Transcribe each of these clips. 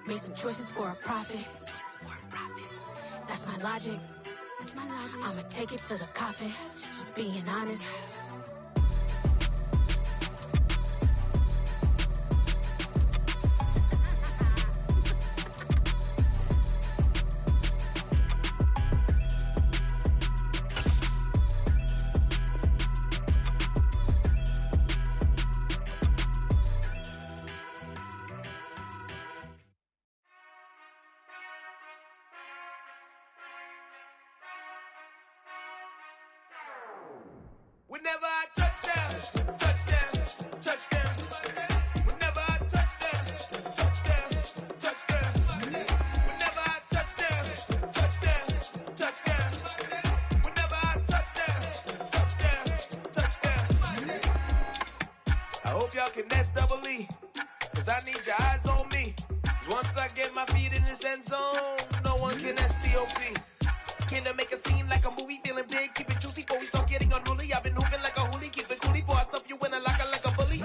Made some choices for a profit. That's my logic. I'ma take it to the coffin. Just being honest. Whenever I touchdown, touchdown, touchdown. Whenever I touchdown, touchdown, touchdown. Whenever I touchdown, touchdown, touchdown. Whenever I touchdown, touchdown, touchdown. I hope y'all can nest double E, cause I need your eyes on me. Once I get my feet in this end zone, no one can STOP. Can I make a scene like a movie, feeling big, keep it juicy before we start getting unruly. I've been hooping like a hoolie, keep it coolie before I stuff you in a locker like a bully.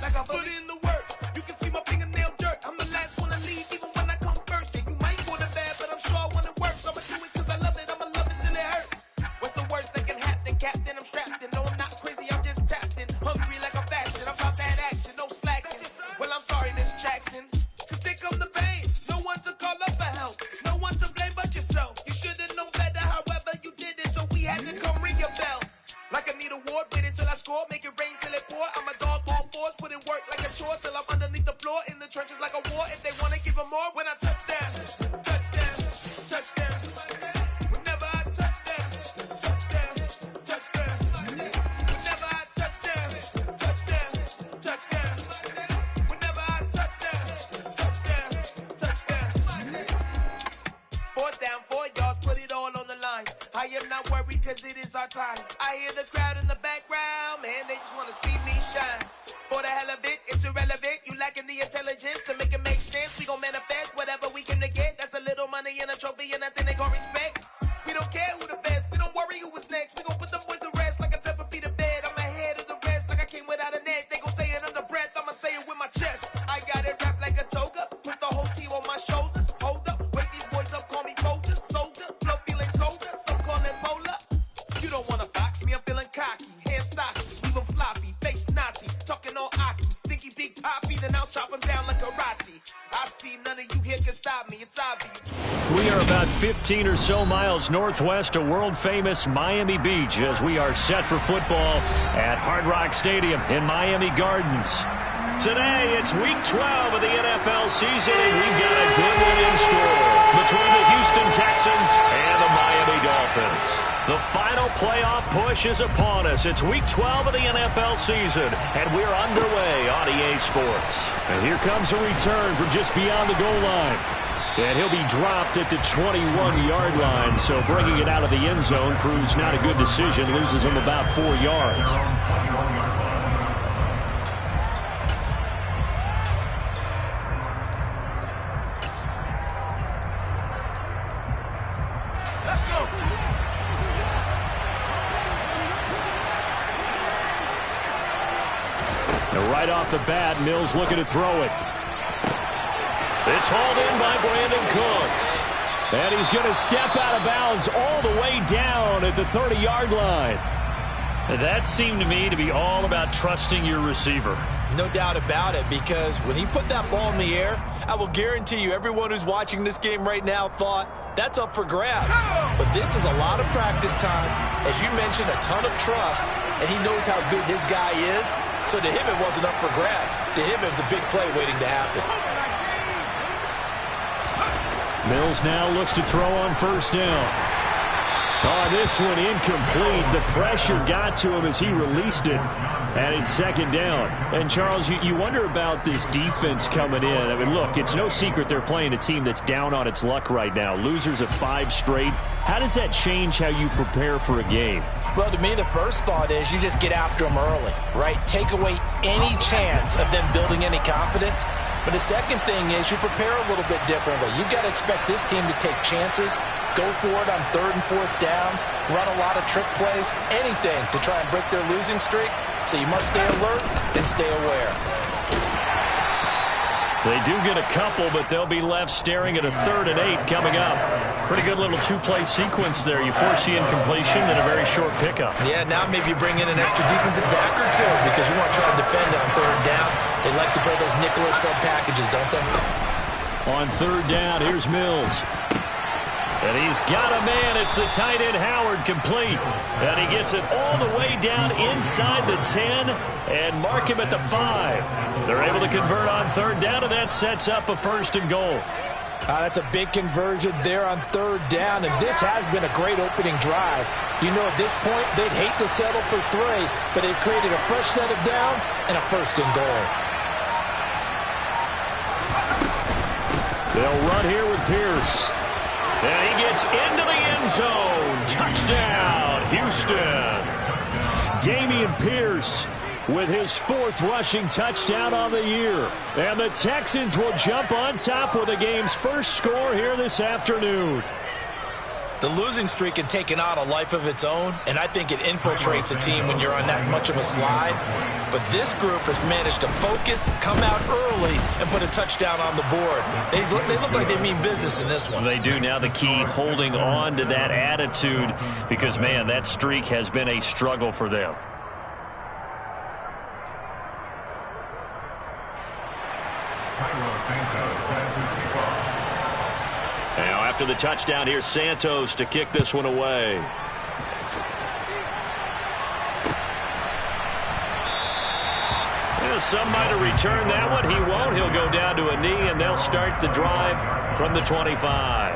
Like a bully. Put in the work, you can see my fingernail dirt. I'm the last one to leave, even when I come first. Yeah, you might want it bad, but I'm sure I want it worse. I'ma do it cause I love it, I'ma love it till it hurts. What's the worst that can happen, Captain? I'm strapped in, no I'm not crazy, I'm just tapped in. Hungry like a fashion, I'm about that action, no slacking. Well, I'm sorry, Miss Jackson, cause here come the pain. No one to call up for help, no one to blame but yourself. You should've known better, however you did it, so we had to come ring your bell. Like I need a ward, wait until I score, make it rain till it pour. I'm a dog, all fours, put in work like a chore till I'm underneath the floor, in the trenches like a war. If they wanna give them more, when I touchdown, touchdown, touchdown. Whenever I touchdown, touchdown, touchdown. Whenever I touchdown, touchdown, touchdown. Whenever I touchdown, touchdown, touchdown. 4th down, 4 yards, put it all on the line. I am not worried cause it is our time. I hear the crowd in the background, man, they just wanna see me shine. For the hell of it, it's irrelevant. You lacking the intelligence to make it make sense. We gon' manifest whatever we can to get. That's a little money and a trophy and nothing they call respect. We don't care who the best, we don't worry who was next. We gon' put the boys to rest like a temper feet in bed. I'm ahead of the rest like I came without a net. They gon' say it under breath, I'ma say it with my chest. I got it wrapped like a toga, put the whole team on my shoulders. Hold up, wake these boys up, call me Folgers. Soldier, flow feeling colder, some call it polar. You don't wanna box me, I'm feeling cocky. Hair stocky, even floppy, face naughty. Talking all aki, think he big poppy, then I'll chop him down like karate. I see none of you here can stop me, it's obvious. We are about 15 or so miles northwest of world-famous Miami Beach as we are set for football at Hard Rock Stadium in Miami Gardens. Today, it's Week 12 of the NFL season, and we've got a good one in store between the Houston Texans and the Miami Dolphins. The final playoff push is upon us. It's Week 12 of the NFL season, and we're underway on EA Sports. And here comes a return from just beyond the goal line. And he'll be dropped at the 21-yard line, so bringing it out of the end zone proves not a good decision, loses him about 4 yards. Right off the bat, Mills looking to throw it. It's hauled in by Brandon Cooks. And he's going to step out of bounds all the way down at the 30-yard line. That seemed to me to be all about trusting your receiver. No doubt about it, because when he put that ball in the air, I will guarantee you everyone who's watching this game right now thought, that's up for grabs. But this is a lot of practice time. As you mentioned, a ton of trust, and he knows how good his guy is. So to him, it wasn't up for grabs. To him, it was a big play waiting to happen. Mills now looks to throw on first down. Oh, this one incomplete. The pressure got to him as he released it. And it's second down. And, Charles, you wonder about this defense coming in. I mean, look, it's no secret they're playing a team that's down on its luck right now. Losers of 5 straight. How does that change how you prepare for a game? Well, to me, the first thought is you just get after them early, right? Take away any chance of them building any confidence. But the second thing is you prepare a little bit differently. You've got to expect this team to take chances, go for it on 3rd and 4th downs, run a lot of trick plays, anything to try and break their losing streak. So you must stay alert and stay aware. They do get a couple, but they'll be left staring at a 3rd and 8 coming up. Pretty good little two-play sequence there. You force the incompletion and a very short pickup. Yeah, now maybe you bring in an extra defensive back or two because you want to try to defend on 3rd down. They like to play those nickel or sub packages, don't they? On 3rd down, here's Mills. And he's got a man. It's the tight end Howard, complete. And he gets it all the way down inside the 10 and mark him at the 5. They're able to convert on 3rd down, and that sets up a 1st and goal. That's a big conversion there on 3rd down, and this has been a great opening drive. You know, at this point, they'd hate to settle for 3, but they've created a fresh set of downs and a 1st and goal. They'll run here with Pierce. And he gets into the end zone. Touchdown, Houston. Dameon Pierce with his 4th rushing touchdown on the year. And the Texans will jump on top with the game's first score here this afternoon. The losing streak had taken on a life of its own, and I think it infiltrates a team when you're on that much of a slide. But this group has managed to focus, come out early, and put a touchdown on the board. They look like they mean business in this one. They do. Now the key, holding on to that attitude, because, man, that streak has been a struggle for them. Now after the touchdown, here's Santos to kick this one away. Yeah, some might have returned that one. He won't. He'll go down to a knee, and they'll start the drive from the 25.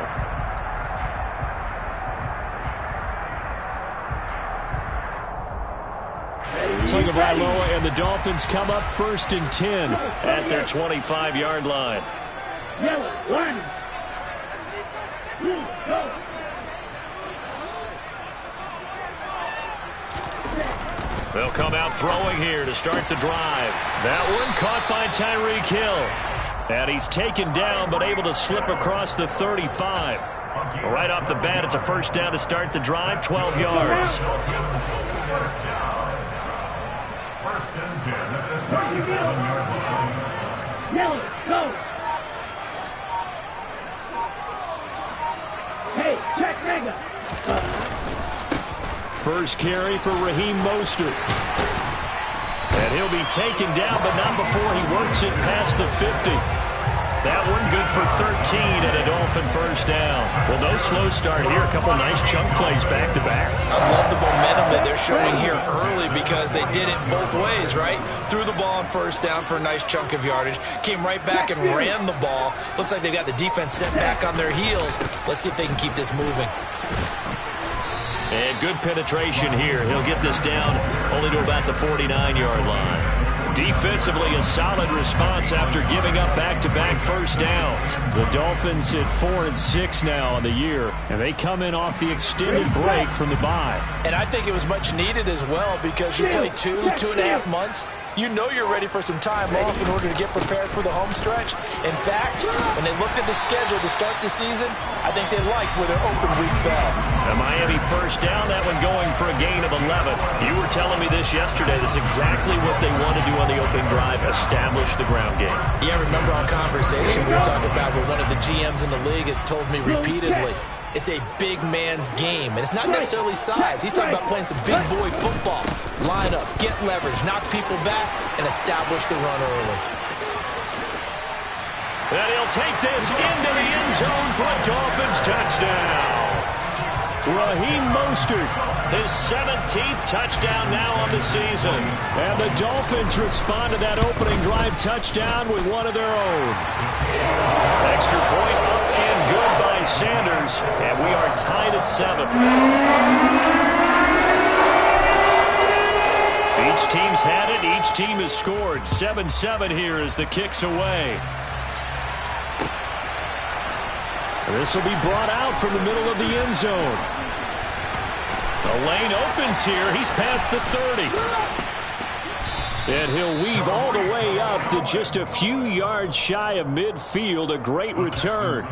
Tagovailoa and the Dolphins come up 1st and 10 at their 25-yard line. Yellow, 1. Go. They'll come out throwing here to start the drive. That one caught by Tyreek Hill. And he's taken down but able to slip across the 35. Right off the bat, it's a 1st down to start the drive, 12 yards. Yellow, go. Hey, check mega. First carry for Raheem Mostert. And he'll be taken down, but not before he works it past the 50. That one good for 13 and a Dolphin 1st down. Well, no slow start here. A couple nice chunk plays back-to-back. I love the momentum that they're showing here early because they did it both ways, right? Threw the ball on 1st down for a nice chunk of yardage. Came right back and ran the ball. Looks like they've got the defense set back on their heels. Let's see if they can keep this moving. And good penetration here. He'll get this down only to about the 49-yard line. Defensively, a solid response after giving up back-to-back 1st downs. The Dolphins at 4-6 now on the year, and they come in off the extended break from the bye. And I think it was much needed as well because you play 2.5 months. You know you're ready for some time off in order to get prepared for the home stretch. In fact, when they looked at the schedule to start the season, I think they liked where their open week fell. A Miami 1st down, that one going for a gain of 11. You were telling me this yesterday. That's exactly what they want to do on the opening drive, establish the ground game. Yeah, remember our conversation we were talking about with one of the GMs in the league has told me repeatedly, it's a big man's game, and it's not necessarily size. He's talking about playing some big boy football. Line up, get leverage, knock people back, and establish the run early. And he'll take this into the end zone for a Dolphins touchdown. Raheem Mostert, his 17th touchdown now on the season. And the Dolphins respond to that opening drive touchdown with one of their own. Extra point up and good by Sanders. And we are tied at 7. Each team's had it. Each team has scored. 7-7 here as the kick's away. This will be brought out from the middle of the end zone. The lane opens here. He's past the 30. And he'll weave all the way up to just a few yards shy of midfield. A great return.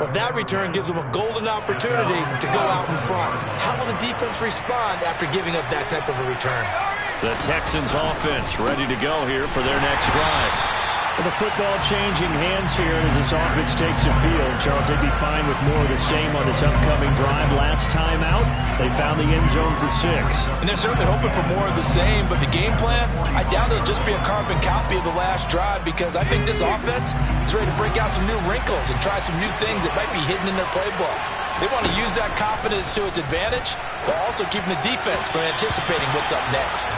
Well, that return gives them a golden opportunity to go out in front. How will the defense respond after giving up that type of a return? The Texans offense ready to go here for their next drive. The football changing hands here as this offense takes the field. Charles, they'd be fine with more of the same on this upcoming drive. Last time out, they found the end zone for 6. And they're certainly hoping for more of the same, but the game plan, I doubt it'll just be a carbon copy of the last drive, because I think this offense is ready to break out some new wrinkles and try some new things that might be hidden in their playbook. They want to use that confidence to its advantage, while also keeping the defense from anticipating what's up next.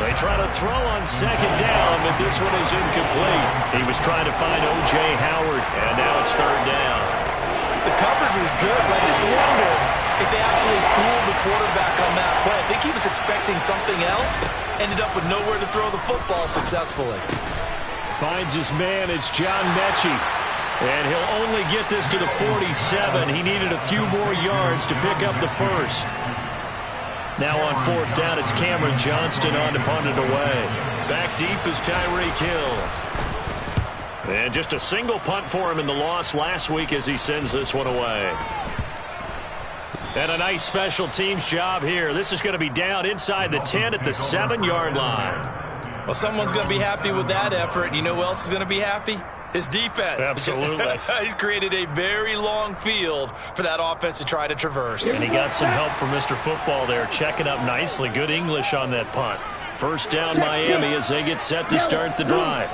They try to throw on second down, but this one is incomplete. He was trying to find O.J. Howard, and now it's third down. The coverage was good, but I just wonder if they absolutely fooled the quarterback on that play. I think he was expecting something else, ended up with nowhere to throw the football successfully. Finds his man, it's John Mechie. And he'll only get this to the 47. He needed a few more yards to pick up the first. Now on fourth down, it's Cameron Johnston on to punt it away. Back deep is Tyreek Hill. And just a single punt for him in the loss last week as he sends this one away. And a nice special teams job here. This is going to be down inside the 10 at the 7-yard line. Well, someone's going to be happy with that effort. You know who else is going to be happy? His defense. Absolutely. He's created a very long field for that offense to try to traverse. And he got some help from Mr. Football there, checking up nicely. Good English on that punt. First down, Miami, as they get set to start the drive.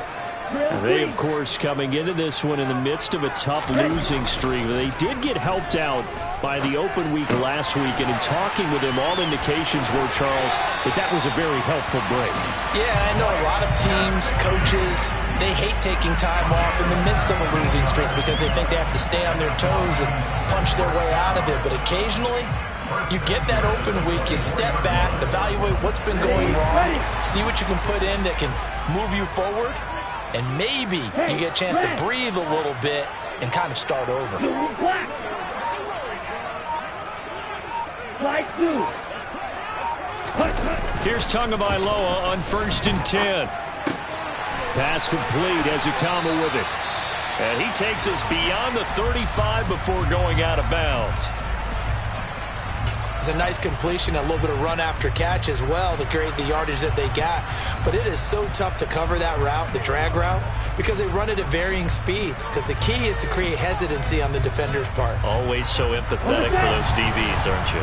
And they, of course, coming into this one in the midst of a tough losing streak. They did get helped out by the open week last week, and in talking with him, all indications were, Charles, that was a very helpful break. Yeah, I know a lot of teams, coaches, they hate taking time off in the midst of a losing streak because they think they have to stay on their toes and punch their way out of it. But occasionally, you get that open week, you step back, evaluate what's been going wrong, see what you can put in that can move you forward, and maybe you get a chance to breathe a little bit and kind of start over. Here's Tagovailoa on 1st and 10. Pass complete as Ikama with it. And he takes us beyond the 35 before going out of bounds. It's a nice completion, a little bit of run after catch as well to create the yardage that they got. But it is so tough to cover that route, the drag route, because they run it at varying speeds. Because the key is to create hesitancy on the defender's part. Always so empathetic for those DBs, aren't you?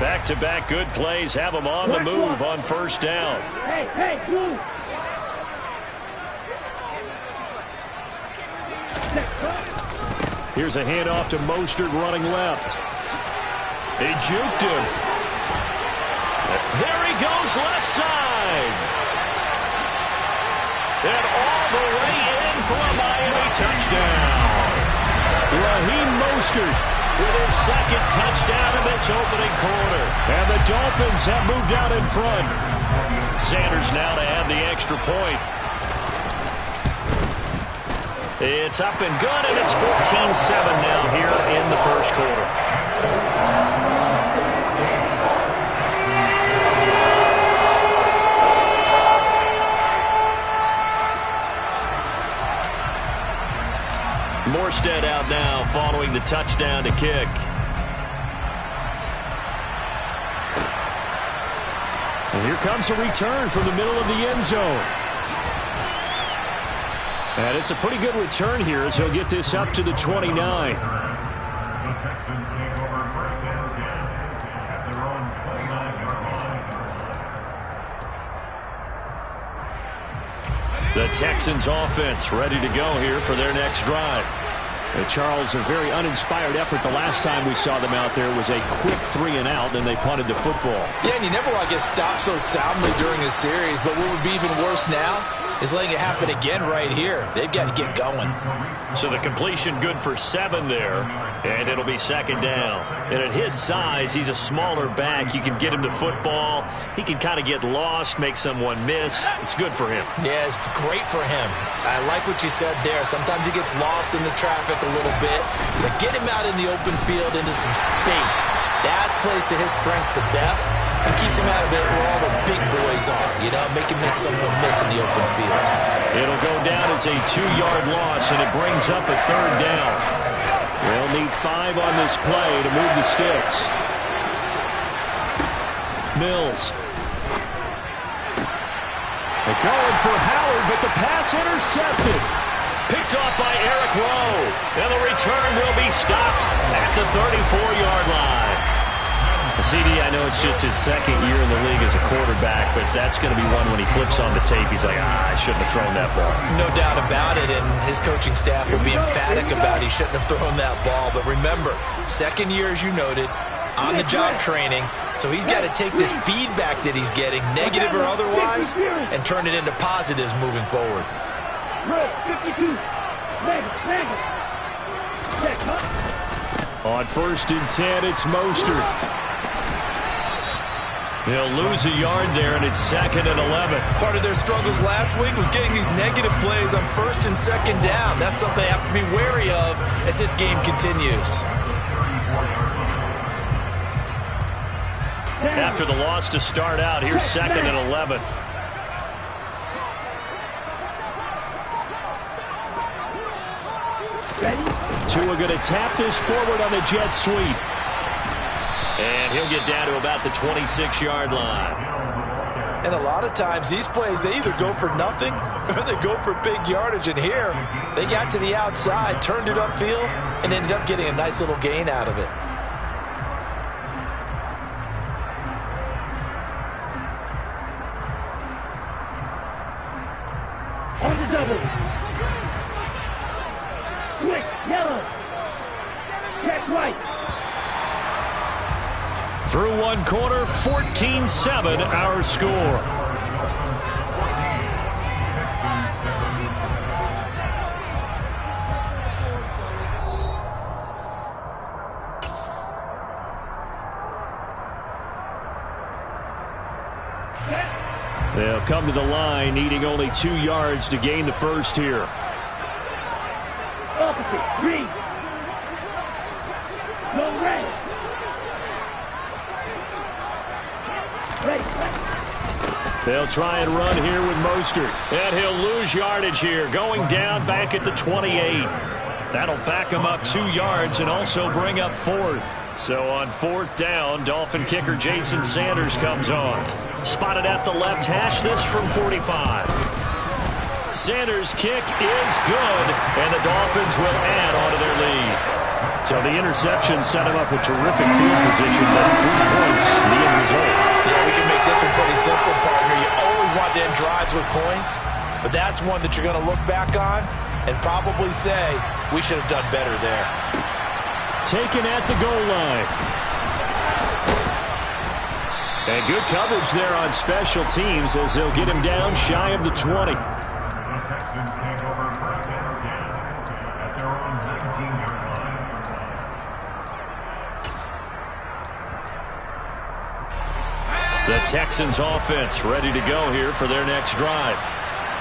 Back-to-back good plays have them on the move on first down. Here's a handoff to Mostert running left. He juked him. There he goes left side. And all the way in for a Miami touchdown. Raheem Mostert with his second touchdown in this opening quarter. And the Dolphins have moved out in front. Sanders now to add the extra point. It's up and good, and it's 14-7 now here in the first quarter. Morstead out now following the touchdown to kick. And here comes a return from the middle of the end zone. And it's a pretty good return here as he'll get this up to the 29. The Texans offense ready to go here for their next drive. Charles, a very uninspired effort the last time we saw them out there was a quick 3-and-out, and they punted the football. Yeah, and you never want to get stopped so soundly during a series, but what would be even worse now is letting it happen again right here. They've got to get going. So the completion good for 7 there, and it'll be second down. And at his size, he's a smaller back. You can get him to football. He can kind of get lost, make someone miss. It's good for him. Yeah, it's great for him. I like what you said there. Sometimes he gets lost in the traffic a little bit, but get him out in the open field into some space. That plays to his strengths the best and keeps him out of it where all the big boys are, you know, make him make someone miss in the open field. It'll go down as a 2-yard loss, and it brings up a third down. They'll need 5 on this play to move the sticks. Mills. They're going for Howard, but the pass intercepted. Picked off by Eric Rowe. And the return will be stopped at the 34-yard line. CD, I know it's just his second year in the league as a quarterback, but that's going to be one when he flips on the tape. He's like, I shouldn't have thrown that ball. No doubt about it, and his coaching staff will be emphatic about he shouldn't have thrown that ball. But remember, second year, as you noted, on-the-job training, so he's got to take this feedback that he's getting, negative or otherwise, and turn it into positives moving forward. On 1st and 10, it's Mostert. They'll lose a yard there, and it's 2nd and 11. Part of their struggles last week was getting these negative plays on 1st and 2nd down. That's something they have to be wary of as this game continues. After the loss to start out, here's 2nd and 11. Tua going to tap this forward on the jet sweep. And he'll get down to about the 26-yard line. And a lot of times these plays, they either go for nothing or they go for big yardage. And here, they got to the outside, turned it upfield, and ended up getting a nice little gain out of it. On the double. Switch, yellow. Check right. Through one quarter, 14-7 our score. They'll come to the line, needing only 2 yards to gain the first here. Opposite, green. Go red. They'll try and run here with Mostert. And he'll lose yardage here, going down back at the 28. That'll back him up 2 yards and also bring up 4th. So on 4th down, Dolphin kicker Jason Sanders comes on. Spotted at the left hash, this from 45. Sanders' kick is good, and the Dolphins will add on to their lead. So the interception set him up with terrific field position, but 3 points, the end result. Yeah, we can make this one pretty simple, partner. You always want to end drives with points, but that's one that you're going to look back on and probably say, we should have done better there. Taken at the goal line. And good coverage there on special teams as they'll get him down shy of the 20. The Texans offense ready to go here for their next drive.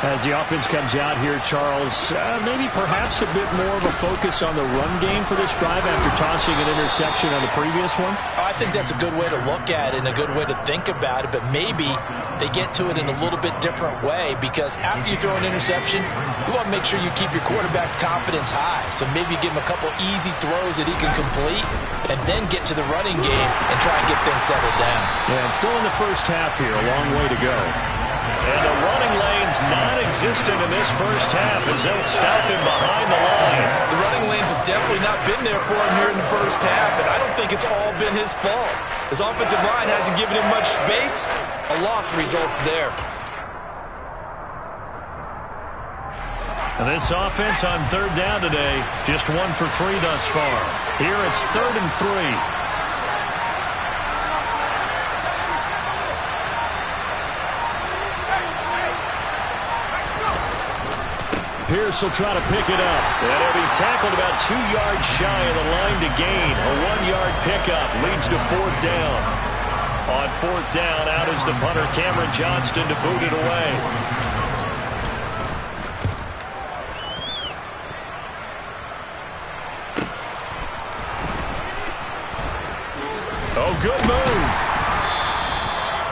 As the offense comes out here, Charles, maybe perhaps a bit more of a focus on the run game for this drive after tossing an interception on the previous one? I think that's a good way to look at it and a good way to think about it, but maybe they get to it in a little bit different way because after you throw an interception, you want to make sure you keep your quarterback's confidence high. So maybe you give him a couple easy throws that he can complete and then get to the running game and try and get things settled down. Yeah, and still in the first half here, a long way to go. And the running lane's non-existent in this first half as they'll stop him behind the line. The running lanes have definitely not been there for him here in the first half, and I don't think it's all been his fault. His offensive line hasn't given him much space. A loss results there. And this offense on 3rd down today, just 1 for 3 thus far. Here it's 3rd and 3. Pierce will try to pick it up. And he'll be tackled about 2 yards shy of the line to gain. A 1-yard pickup leads to 4th down. On 4th down, out is the punter, Cameron Johnston, to boot it away. Oh, good move.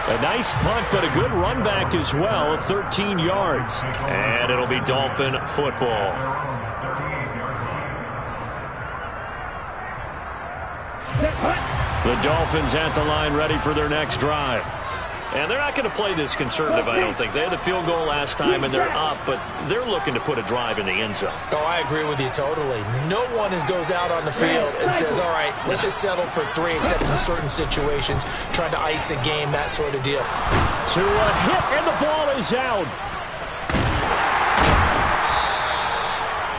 A nice punt, but a good run back as well of 13 yards. And it'll be Dolphin football. The Dolphins at the line ready for their next drive. And they're not going to play this conservative, I don't think. They had the field goal last time, and they're up, but they're looking to put a drive in the end zone. Oh, I agree with you totally. No one goes out on the field and says, all right, let's just settle for 3, except in certain situations, trying to ice a game, that sort of deal. To a hit, and the ball is out.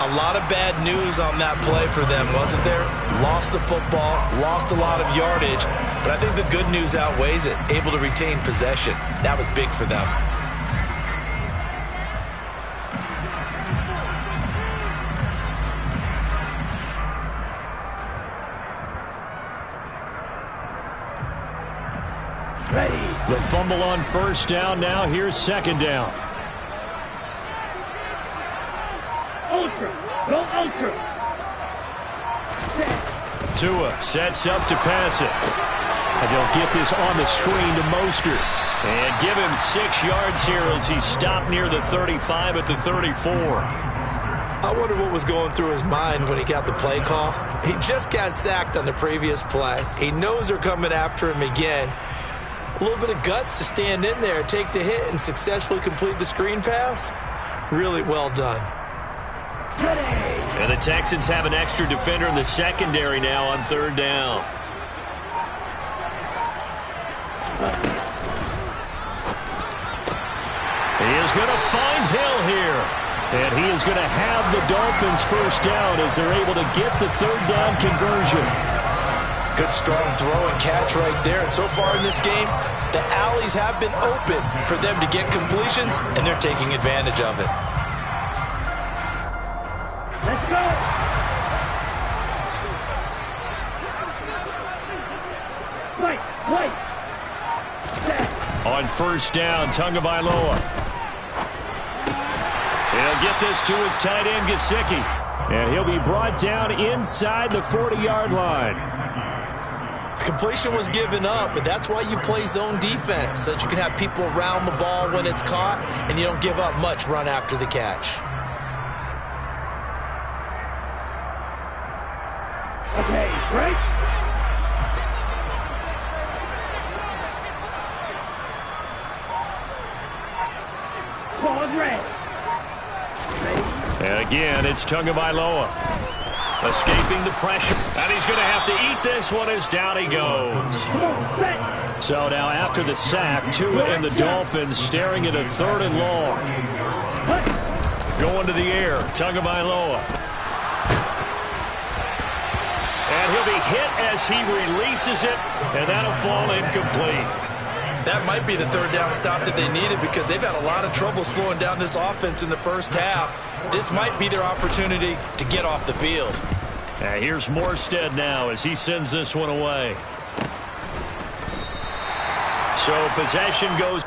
A lot of bad news on that play for them, wasn't there? Lost the football, lost a lot of yardage, but I think the good news outweighs it. Able to retain possession. That was big for them. Ready. The fumble on first down. Now here's second down. Ultra. Go ultra. Tua sets up to pass it. And they'll get this on the screen to Mostert. And give him 6 yards here as he stopped near the 35 at the 34. I wonder what was going through his mind when he got the play call. He just got sacked on the previous play. He knows they're coming after him again. A little bit of guts to stand in there, take the hit, and successfully complete the screen pass. Really well done. And the Texans have an extra defender in the secondary now on third down. He is going to find Hill here. And he is going to have the Dolphins first down as they're able to get the third down conversion. Good strong throw and catch right there. And so far in this game, the alleys have been open for them to get completions, and they're taking advantage of it. Let's go. White. On first down, Tagovailoa. He'll get this to his tight end, Gesicki. And he'll be brought down inside the 40-yard line. Completion was given up, but that's why you play zone defense, so that you can have people around the ball when it's caught, and you don't give up much run after the catch. Okay, break. Pause red. And again, it's Tagovailoa. Escaping the pressure. And he's going to have to eat this one as down he goes. So now after the sack, Tua and the Dolphins staring at a 3rd and long. Going to the air, Tagovailoa. And he'll be hit as he releases it, and that'll fall incomplete. That might be the third down stop that they needed because they've had a lot of trouble slowing down this offense in the first half. This might be their opportunity to get off the field. And here's Morstead now as he sends this one away. So possession goes.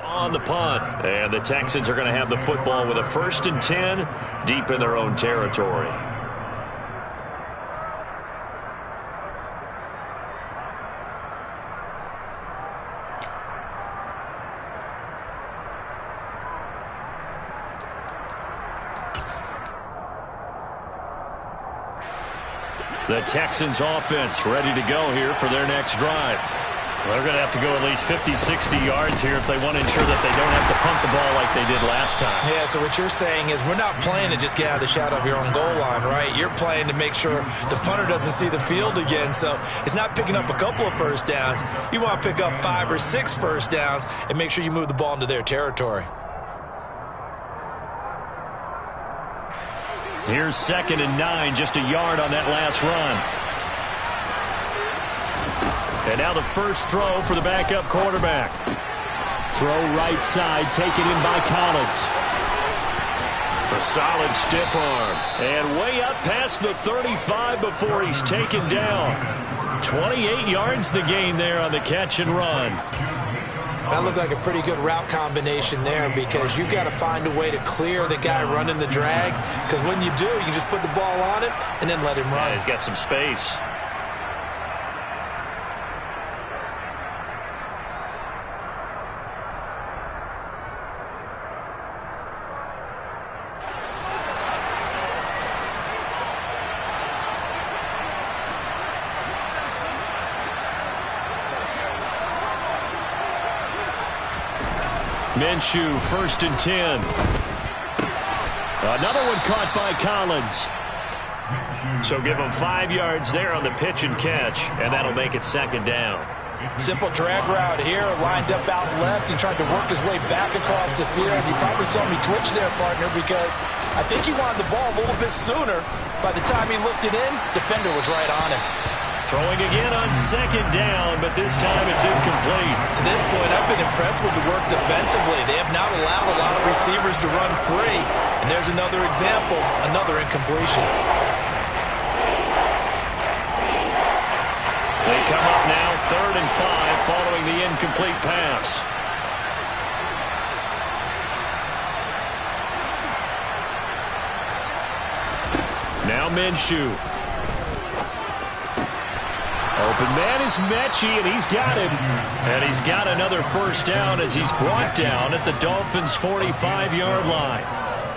On the punt, and the Texans are going to have the football with a 1st and 10 deep in their own territory. The Texans offense ready to go here for their next drive. Well, they're going to have to go at least 50, 60 yards here if they want to ensure that they don't have to pump the ball like they did last time. Yeah, so what you're saying is we're not playing to just get out of the shadow of your own goal line, right? You're playing to make sure the punter doesn't see the field again. So it's not picking up a couple of first downs. You want to pick up 5 or 6 first downs and make sure you move the ball into their territory. Here's 2nd and 9, just a yard on that last run. And now the first throw for the backup quarterback. Throw right side, taken in by Collins. A solid stiff arm. And way up past the 35 before he's taken down. 28 yards the gain there on the catch and run. That looked like a pretty good route combination there because you've got to find a way to clear the guy running the drag, because when you do, you just put the ball on it and then let him run. Yeah, he's got some space. Minshew, 1st and 10. Another one caught by Collins. So give him 5 yards there on the pitch and catch, and that'll make it 2nd down. Simple drag route here, lined up out left. He tried to work his way back across the field. You probably saw me twitch there, partner, because I think he wanted the ball a little bit sooner. By the time he looked it in, defender was right on him. Throwing again on 2nd down, but this time it's incomplete. To this point, I've been impressed with the work defensively. They have not allowed a lot of receivers to run free. And there's another example, another incompletion. They come up now 3rd and 5 following the incomplete pass. Now Minshew. Open man is Mechie, and he's got him. And he's got another first down as he's brought down at the Dolphins' 45-yard line.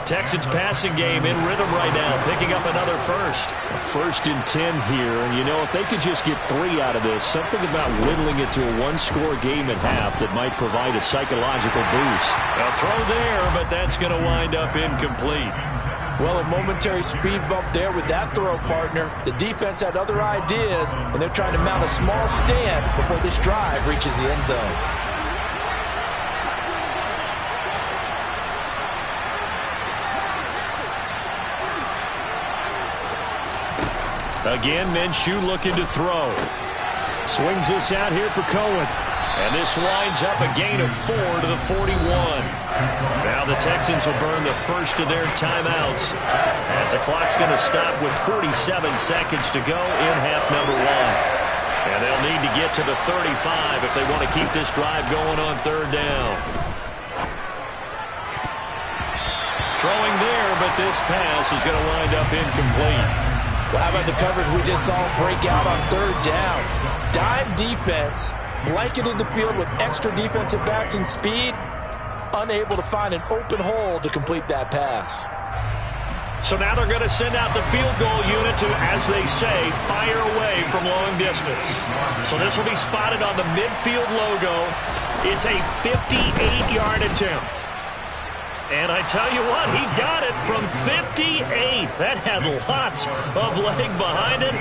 Texans passing game in rhythm right now, picking up another first. A 1st and 10 here, and you know, if they could just get 3 out of this, something about whittling it to a one-score game at half that might provide a psychological boost. A throw there, but that's going to wind up incomplete. Well, a momentary speed bump there with that throw, partner. The defense had other ideas, and they're trying to mount a small stand before this drive reaches the end zone. Again, Minshew looking to throw. Swings this out here for Cohen. And this winds up a gain of 4 to the 41. Now the Texans will burn the first of their timeouts as the clock's going to stop with 47 seconds to go in half number 1. And they'll need to get to the 35 if they want to keep this drive going on 3rd down. Throwing there, but this pass is going to wind up incomplete. Well, how about the coverage we just saw break out on 3rd down? Dime defense, blanketed the field with extra defensive backs and speed, unable to find an open hole to complete that pass. So now they're going to send out the field goal unit to, as they say, fire away from long distance. So this will be spotted on the midfield logo. It's a 58-yard attempt. And I tell you what, he got it from 58. That had lots of leg behind it.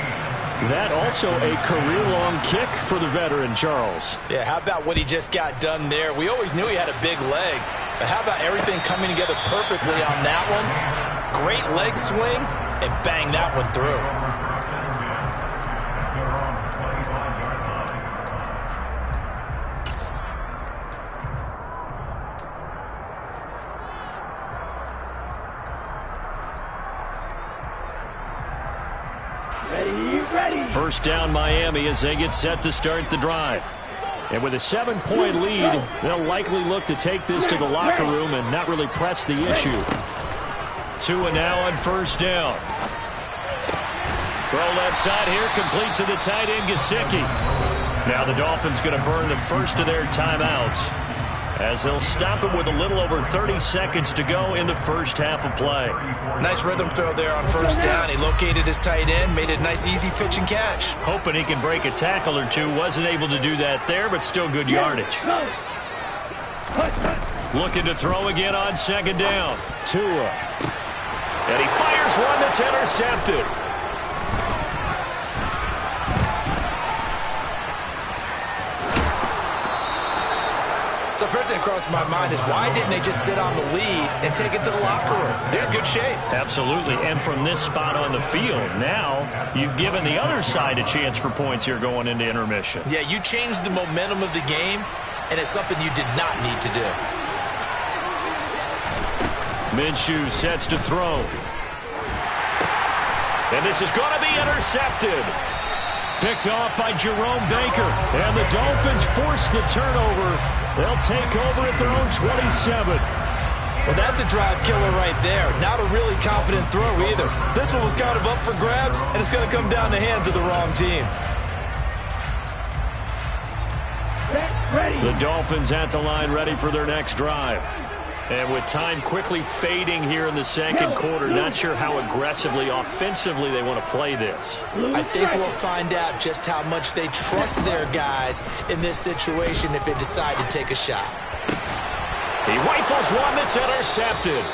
That also a career-long kick for the veteran, Charles. Yeah, how about what he just got done there? We always knew he had a big leg. But how about everything coming together perfectly on that one? Great leg swing, and bang that one through. Ready. First down Miami as they get set to start the drive. And with a 7-point lead, they'll likely look to take this to the locker room and not really press the issue. Tua now on first down. Throw left side here, complete to the tight end, Gesicki. Now the Dolphins going to burn the first of their timeouts as they'll stop him with a little over 30 seconds to go in the first half of play. Nice rhythm throw there on first down. He located his tight end, made a nice easy pitch and catch. Hoping he can break a tackle or two. Wasn't able to do that there, but still good yardage. Looking to throw again on second down. Tua. And he fires one that's intercepted. So first thing that crosses my mind is why didn't they just sit on the lead and take it to the locker room? They're in good shape. Absolutely. And from this spot on the field, now you've given the other side a chance for points here going into intermission. Yeah, you changed the momentum of the game, and it's something you did not need to do. Minshew sets to throw. And this is going to be intercepted. Picked off by Jerome Baker. And the Dolphins force the turnover. They'll take over at their own 27. Well, that's a drive killer right there. Not a really confident throw either. This one was kind of up for grabs, and it's going to come down the hands of the wrong team. The Dolphins at the line ready for their next drive. And with time quickly fading here in the second quarter, not sure how aggressively, offensively they want to play this. I think we'll find out just how much they trust their guys in this situation if they decide to take a shot. He rifles one that's intercepted.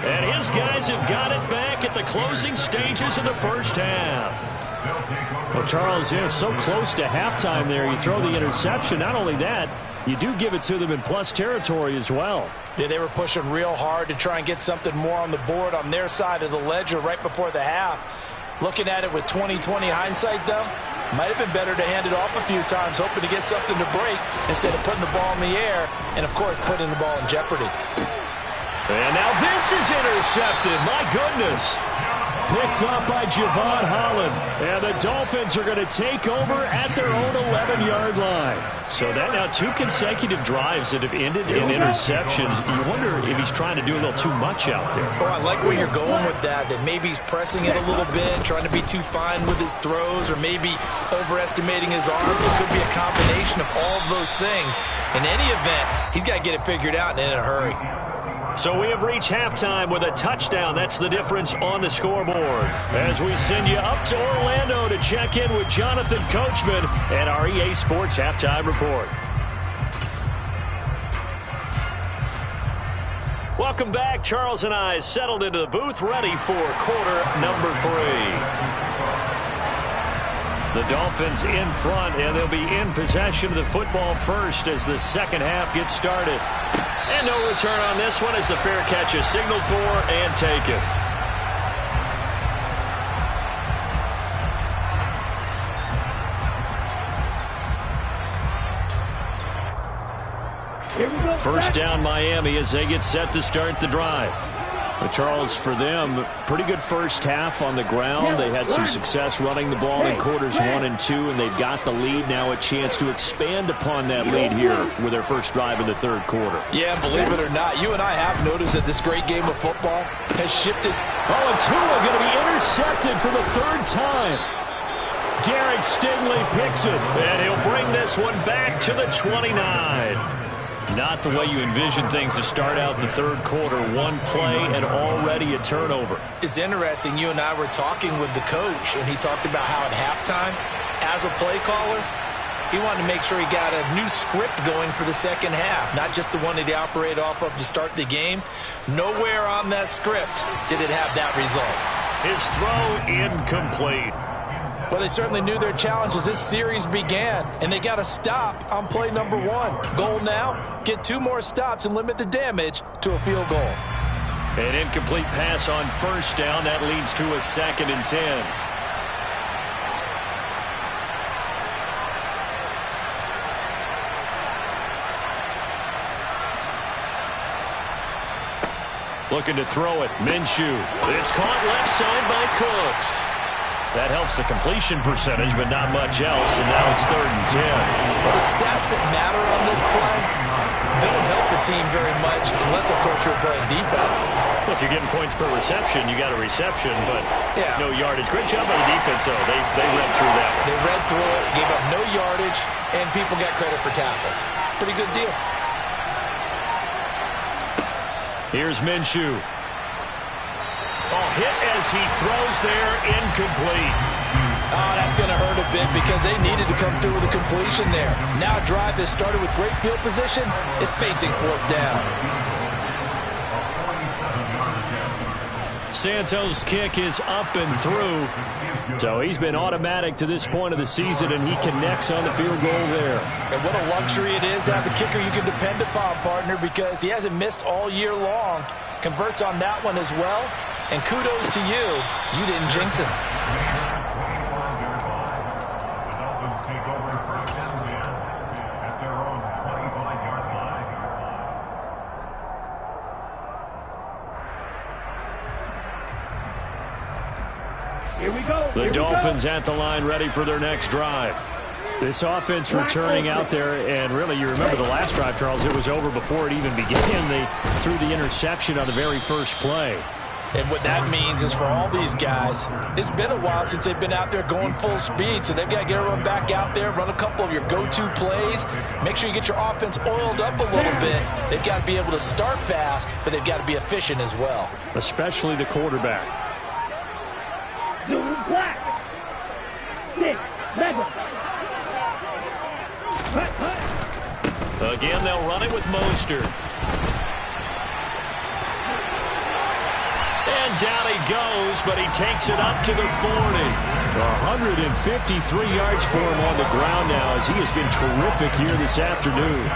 And his guys have got it back at the closing stages of the first half. Well, Charles, so close to halftime there, you throw the interception. Not only that, you do give it to them in plus territory as well. Yeah, they were pushing real hard to try and get something more on the board on their side of the ledger right before the half. Looking at it with 20/20 hindsight, though, might have been better to hand it off a few times, hoping to get something to break instead of putting the ball in the air and, of course, putting the ball in jeopardy. And now this is intercepted. My goodness. Picked up by Javon Holland. And the Dolphins are going to take over at their own 11-yard line. So that now 2 consecutive drives that have ended in interceptions. You wonder if he's trying to do a little too much out there. Oh, I like where you're going with that maybe he's pressing it a little bit, trying to be too fine with his throws, or maybe overestimating his arm. It could be a combination of all of those things. In any event, he's got to get it figured out and in a hurry. So we have reached halftime with a touchdown. That's the difference on the scoreboard. As we send you up to Orlando to check in with Jonathan Coachman and our EA Sports Halftime Report. Welcome back. Charles and I settled into the booth, ready for quarter number 3. The Dolphins in front, and they'll be in possession of the football first as the second half gets started. And no return on this one as the fair catch is signaled for and taken. First down Miami as they get set to start the drive. But Charles, for them, pretty good first half on the ground. They had some success running the ball in quarters 1 and 2, and they've got the lead now, a chance to expand upon that lead here with their first drive in the third quarter. Yeah, believe it or not, you and I have noticed that this great game of football has shifted. Oh, and Tua going to be intercepted for the third time. Derek Stingley picks it, and he'll bring this one back to the 29. Not the way you envision things to start out the third quarter. One play and already a turnover. It's interesting. You and I were talking with the coach, and he talked about how at halftime, as a play caller, he wanted to make sure he got a new script going for the second half, not just the one that he operated off of to start the game. Nowhere on that script did it have that result. His throw incomplete. Well, they certainly knew their challenge as this series began, and they got a stop on play number 1. Goal now, get 2 more stops and limit the damage to a field goal. An incomplete pass on first down. That leads to a 2nd and 10. Looking to throw it. Minshew. It's caught left side by Cooks. That helps the completion percentage, but not much else, and now it's 3rd and 10. Well, the stats that matter on this play don't help the team very much, unless, of course, you're playing defense. Well, if you're getting points per reception, you got a reception, but no yardage. Great job by the defense, though. They read through that. They read through it, gave up no yardage, and people got credit for tackles. Pretty good deal. Here's Minshew. Oh, hit as he throws there, incomplete. Oh, that's going to hurt a bit because they needed to come through with a completion there. Now a drive that started with great field position is facing 4th down. Santos' kick is up and through. So he's been automatic to this point of the season, and he connects on the field goal there. And what a luxury it is to have a kicker you can depend upon, partner, because he hasn't missed all year long. Converts on that one as well. And kudos to you. You didn't jinx him. Here we go. The Dolphins at the line ready for their next drive. This offense returning out there, and really, you remember the last drive, Charles, it was over before it even began. They threw the interception on the very first play. And what that means is for all these guys, it's been a while since they've been out there going full speed, so they've got to get everyone back out there, run a couple of your go-to plays, make sure you get your offense oiled up a little bit. They've got to be able to start fast, but they've got to be efficient as well. Especially the quarterback. Zoom black. 6, 7. Again, they'll run it with Mostert. And down he goes, but he takes it up to the 40. 153 yards for him on the ground now, as he has been terrific here this afternoon.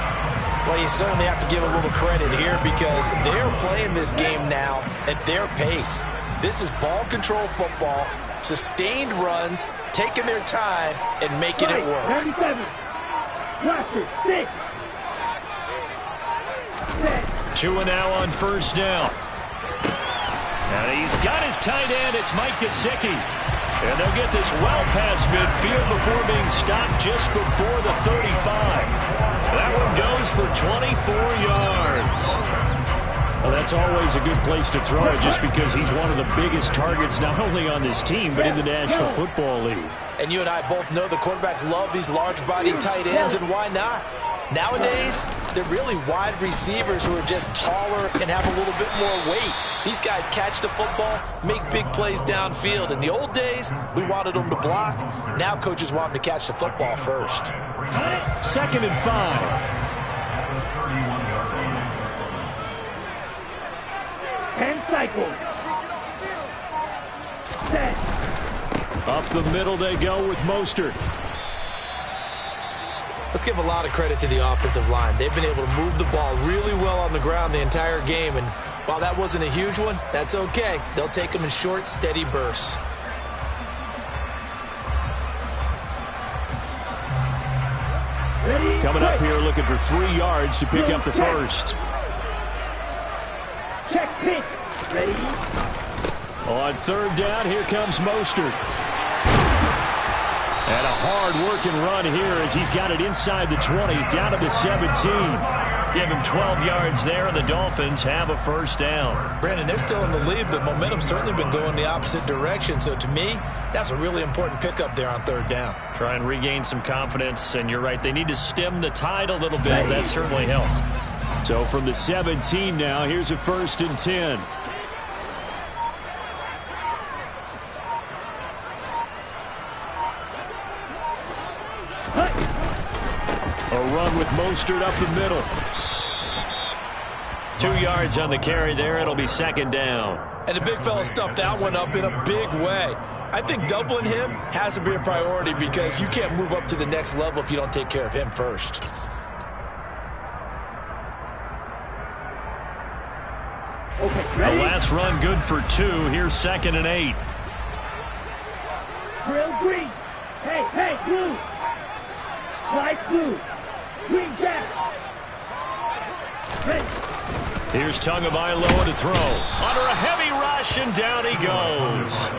Well, you certainly have to give a little credit here because they're playing this game now at their pace. This is ball control football, sustained runs, taking their time, and making it work. 37. Blaster, 6. 2 and now on first down. And he's got his tight end. It's Mike Gesicki. And they'll get this well past midfield before being stopped just before the 35. That one goes for 24 yards. Well, that's always a good place to throw it just because he's one of the biggest targets not only on this team but in the National Football League. And you and I both know the quarterbacks love these large-bodied tight ends, and why not? Nowadays, they're really wide receivers who are just taller and have a little bit more weight. These guys catch the football, make big plays downfield. In the old days, we wanted them to block. Now coaches want them to catch the football first. 2nd and 5. 10 cycles. Set. Up the middle they go with Mostert. Let's give a lot of credit to the offensive line. They've been able to move the ball really well on the ground the entire game, and while that wasn't a huge one, that's okay. They'll take them in short, steady bursts. Ready. Coming up here looking for 3 yards to pick up the first. Check pitch. Ready. On 3rd down, here comes Mostert. And a hard-working run here as he's got it inside the 20, down to the 17. Give him 12 yards there, and the Dolphins have a first down. Brandon, they're still in the lead, but momentum's certainly been going the opposite direction. So to me, that's a really important pickup there on 3rd down. Try and regain some confidence, and you're right, they need to stem the tide a little bit. That certainly helped. So from the 17 now, here's a 1st and 10. A run with Mostert up the middle. 2 yards on the carry there. It'll be 2nd down. And the big fella stuffed that one up in a big way. I think doubling him has to be a priority because you can't move up to the next level if you don't take care of him first. Okay, The ready. last run good for 2. Here's 2nd and 8. Drill green. Hey, hey, blue. Light blue. Green jack. Ready. Here's Tagovailoa to throw. Under a heavy rush, and down he goes.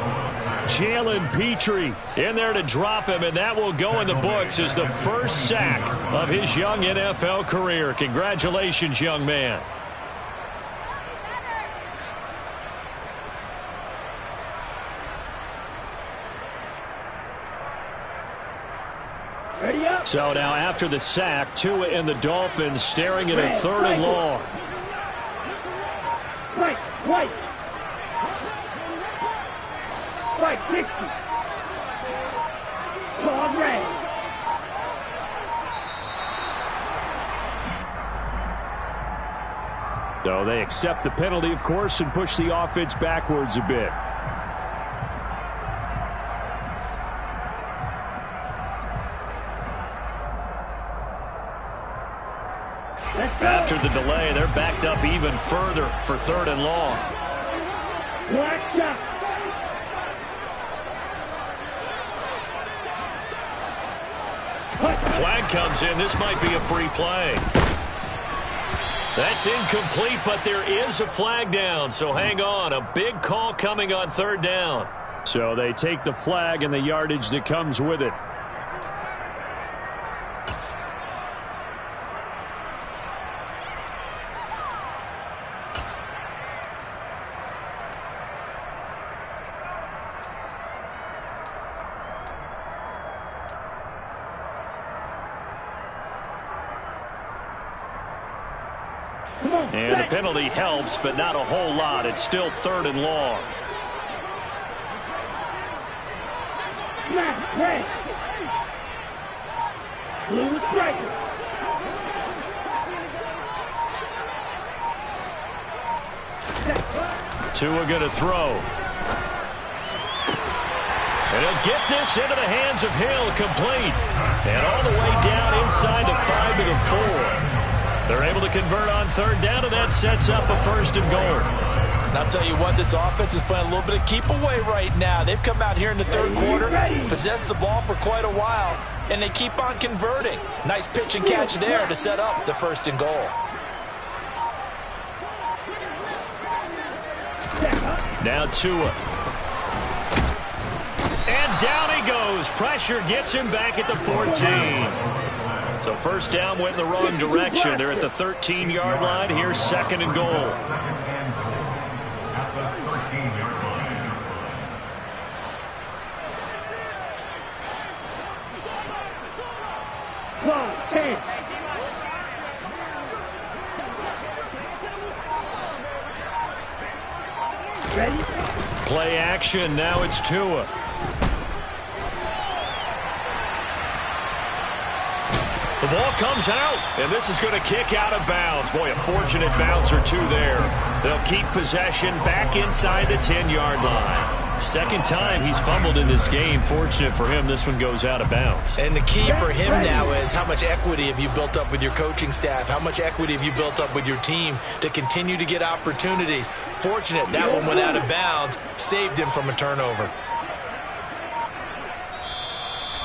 Jalen Petrie in there to drop him, and that will go in the books as the first sack of his young NFL career. Congratulations, young man. Ready up. So now after the sack, Tua and the Dolphins staring at a 3rd and long. Right, right. Right, 60. Claude red. So they accept the penalty, of course, and push the offense backwards a bit. After the delay, they're backed up even further for 3rd and long. Flag comes in. This might be a free play. That's incomplete, but there is a flag down, so hang on. A big call coming on 3rd down. So they take the flag and the yardage that comes with it. And the penalty helps, but not a whole lot. It's still 3rd and long. Tua going to throw. And he'll get this into the hands of Hill, complete. And all the way down inside the 5 to the 4. They're able to convert on 3rd down, and that sets up a 1st and goal. And I'll tell you what, this offense is playing a little bit of keep away right now. They've come out here in the 3rd quarter, possessed the ball for quite a while, and they keep on converting. Nice pitch and catch there to set up the 1st and goal. Now Tua. And down he goes. Pressure gets him back at the 14. So 1st down went in the wrong direction. They're at the 13-yard line. Here's 2nd and goal. Play action. Now it's Tua. The ball comes out, and this is going to kick out of bounds. Boy, a fortunate bounce or two there. They'll keep possession back inside the 10-yard line. 2nd time he's fumbled in this game. Fortunate for him, this one goes out of bounds. And the key for him now is how much equity have you built up with your coaching staff? How much equity have you built up with your team to continue to get opportunities? Fortunate that one went out of bounds, saved him from a turnover.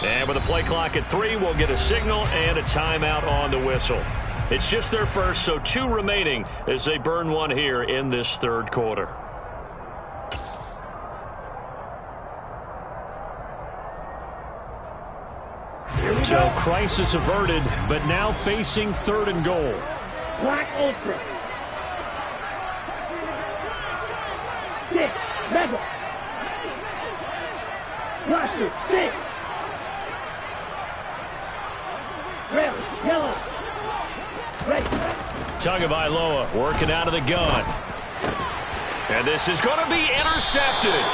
And with a play clock at 3, we'll get a signal and a timeout on the whistle. It's just their first, so 2 remaining as they burn one here in this 3rd quarter. So crisis averted, but now facing 3rd and goal. Black Ultra. Stick. Level. Cluster. Stick. Red. Yellow. Red. Tagovailoa working out of the gun. And this is going to be intercepted.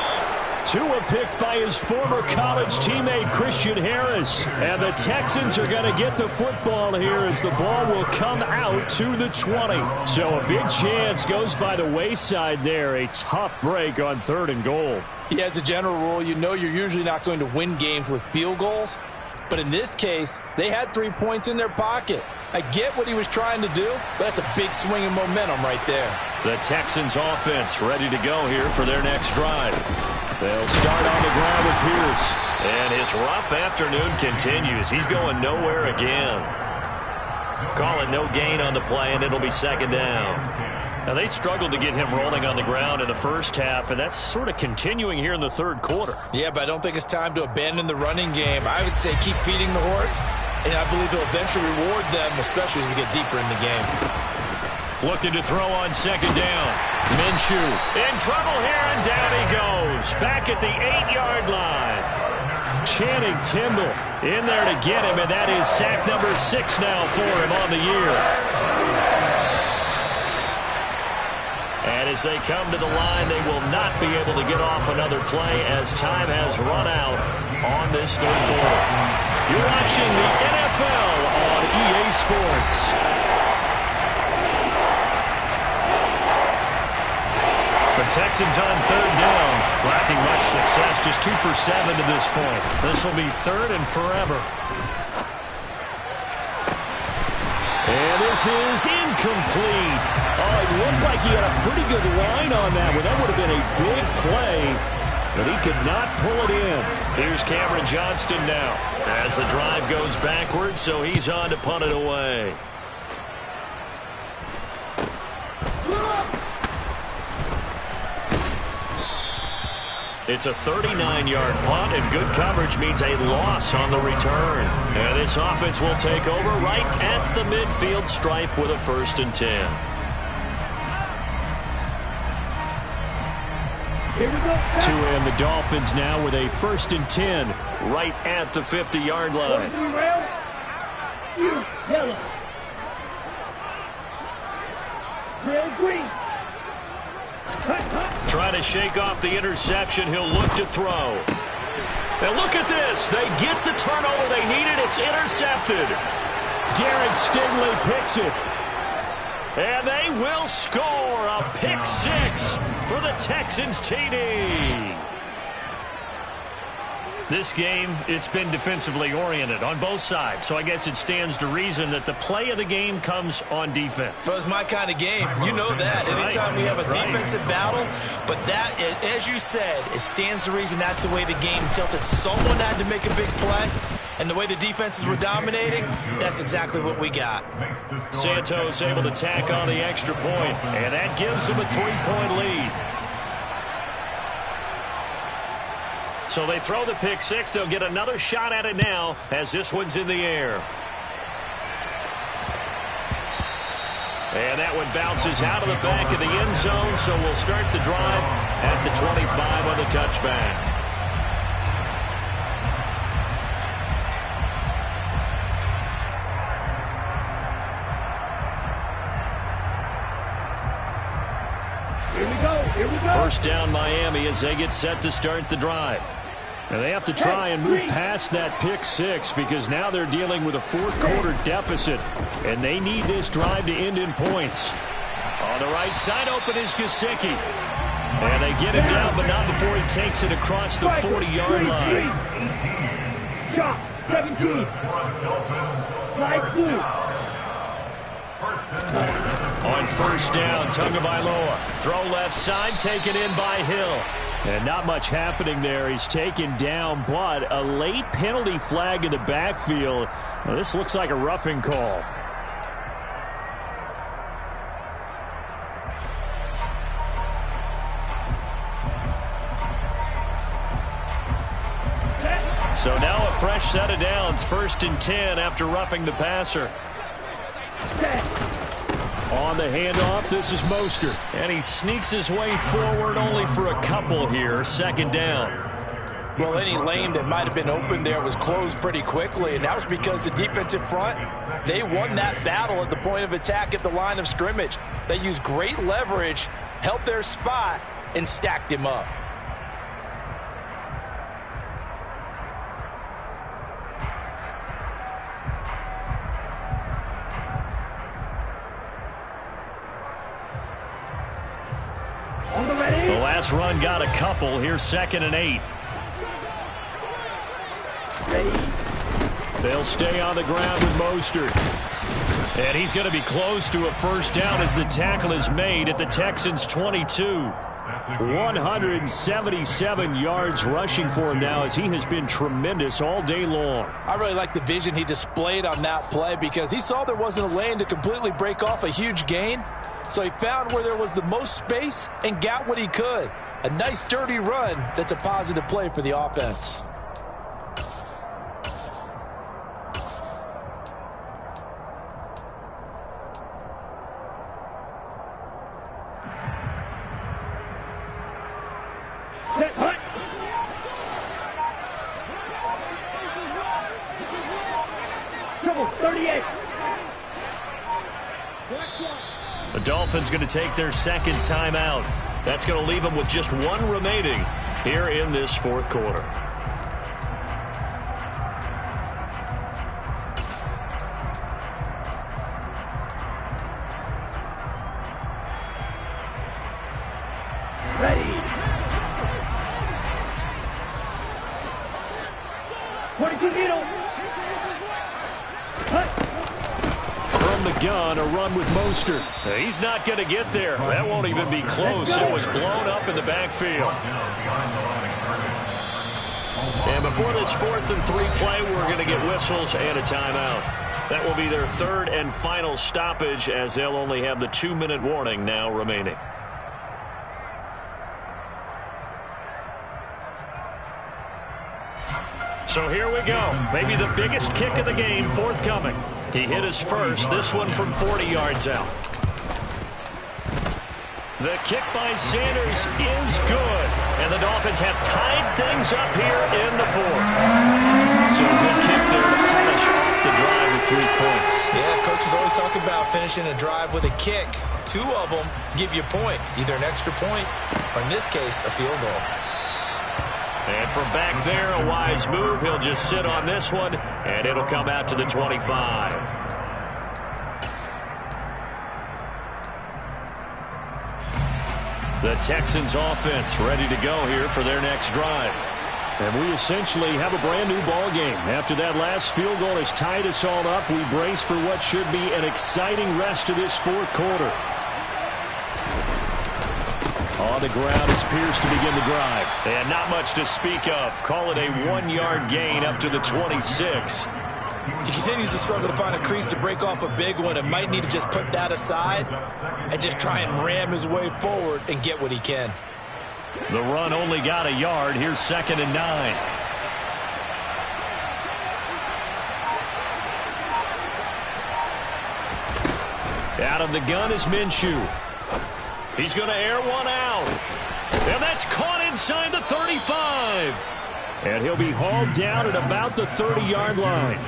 Tua picked by his former college teammate Christian Harris. And the Texans are going to get the football here as the ball will come out to the 20. So a big chance goes by the wayside there. A tough break on 3rd and goal. Yeah, as a general rule, you know you're usually not going to win games with field goals. But in this case, they had 3 points in their pocket. I get what he was trying to do, but that's a big swing of momentum right there. The Texans offense ready to go here for their next drive. They'll start on the ground with Pierce. And his rough afternoon continues. He's going nowhere again. Call it no gain on the play, and it'll be 2nd down. Now, they struggled to get him rolling on the ground in the first half, and that's sort of continuing here in the 3rd quarter. Yeah, but I don't think it's time to abandon the running game. I would say keep feeding the horse, and I believe he'll eventually reward them, especially as we get deeper in the game. Looking to throw on 2nd down. Minshew in trouble here, and down he goes. Back at the 8-yard line. Channing Tindall in there to get him, and that is sack number 6 now for him on the year. And as they come to the line, they will not be able to get off another play as time has run out on this 3rd quarter. You're watching the NFL on EA Sports. The Texans on third down, lacking much success, just 2 for 7 to this point. This will be third and forever. And this is incomplete. Oh, it looked like he had a pretty good line on that one. That would have been a big play, but he could not pull it in. Here's Cameron Johnston now as the drive goes backwards, so he's on to punt it away. It's a 39-yard punt, and good coverage means a loss on the return. And this offense will take over right at the midfield stripe with a 1st and 10. Here we go. And the Dolphins now with a 1st and 10 right at the 50-yard line. Yellow. Red, green. Trying to shake off the interception. He'll look to throw. And look at this. They get the turnover they needed. It's intercepted. Jared Stingley picks it. And they will score a pick 6 for the Texans TD. This game, it's been defensively oriented on both sides, so I guess it stands to reason that the play of the game comes on defense. So it's my kind of game. You know that. Anytime we have a defensive battle, but that, as you said, it stands to reason that's the way the game tilted. Someone had to make a big play, and the way the defenses were dominating, that's exactly what we got. Santos able to tack on the extra point, and that gives them a 3-point lead. So they throw the pick 6. They'll get another shot at it now as this one's in the air. And that one bounces out of the back of the end zone, so we'll start the drive at the 25 on the touchback. Here we go. First down Miami as they get set to start the drive. And they have to try and move past that pick 6 because now they're dealing with a 4th-quarter deficit, and they need this drive to end in points. On the right side open is Gesicki. And they get him down, but not before he takes it across the 40-yard line. Shot, 17. Slide 2. On first down, Tagovailoa. Throw left side, taken in by Hill. And not much happening there. He's taken down, but a late penalty flag in the backfield. Well, this looks like a roughing call. So now a fresh set of downs. 1st and 10 after roughing the passer. On the handoff, this is Mostert. And he sneaks his way forward only for a couple here. 2nd down. Well, any lane that might have been open there was closed pretty quickly, and that was because the defensive front, they won that battle at the point of attack at the line of scrimmage. They used great leverage, held their spot, and stacked him up. The last run got a couple. Here's 2nd and 8. They'll stay on the ground with Mostert. And he's going to be close to a 1st down as the tackle is made at the Texans' 22. 177 yards rushing for him now as he has been tremendous all day long. I really like the vision he displayed on that play because he saw there wasn't a lane to completely break off a huge gain. So he found where there was the most space and got what he could. A nice dirty run that's a positive play for the offense. Trouble, 38. The Dolphins going to take their 2nd timeout. That's going to leave them with just 1 remaining here in this 4th quarter. 22 needle. From the gun, a run with Mostert. He's not going to get there. That won't even be close. It was blown up in the backfield. And before this 4th and 3 play, we're going to get whistles and a timeout. That will be their 3rd and final stoppage, as they'll only have the 2-minute warning now remaining. So here we go. Maybe the biggest kick of the game forthcoming. He hit his first, this one from 40 yards out. The kick by Sanders is good. And the Dolphins have tied things up here in the 4th. So a good kick there to polish off the drive with 3 points. Yeah, coaches always talk about finishing a drive with a kick. 2 of them give you points, either an extra point or, in this case, a field goal. And from back there, a wise move. He'll just sit on this one, and it'll come out to the 25. The Texans offense ready to go here for their next drive. And we essentially have a brand new ball game. After that last field goal has tied us all up, we brace for what should be an exciting rest of this 4th quarter. On the ground, it's Pierce to begin the drive. And not much to speak of. Call it a 1-yard gain up to the 26. He continues to struggle to find a crease to break off a big one and might need to just put that aside and just try and ram his way forward and get what he can. The run only got a yard. Here's 2nd and 9. Out of the gun is Minshew. He's going to air one out. And that's caught inside the 35. And he'll be hauled down at about the 30-yard line.